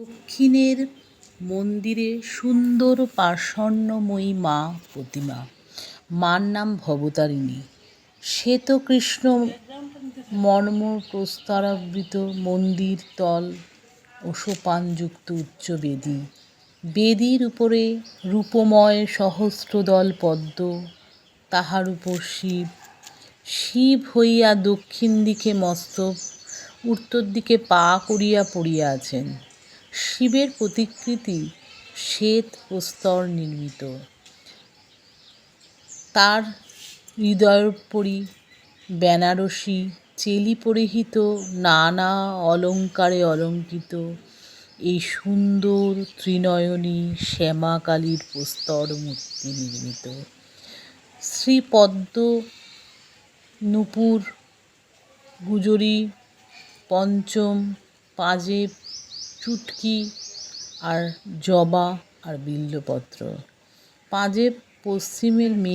দক্ষিণের মন্দিরে সুন্দর পাষণ্যময়ী মা প্রতিমা। মার নাম ভবতারিণী। শ্বেতকৃষ্ণ মর্ম প্রস্তরাবৃত মন্দির তল ও সোপানযুক্ত উচ্চ বেদী। বেদীর উপরে রূপময় সহস্রদল পদ্ম, তাহার উপর শিব। শিব হইয়া দক্ষিণ দিকে মস্তক, উত্তর দিকে পা করিয়া পড়িয়া আছেন। শিবের প্রতিকৃতি শ্বেত প্রস্তর নির্মিত। তার হৃদয়োপরি বেনারসি চেলি পরিহিত নানা অলঙ্কারে অলঙ্কৃত এই সুন্দর ত্রিনয়নী শ্যামাকালীর প্রস্তর মূর্তি নির্মিত। শ্রীপদ্ম, নূপুর, গুজরি, পঞ্চম, পাজেব, চুটকি আর জবা আর বিল্বপত্র। পাজেব পশ্চিমের মেয়ে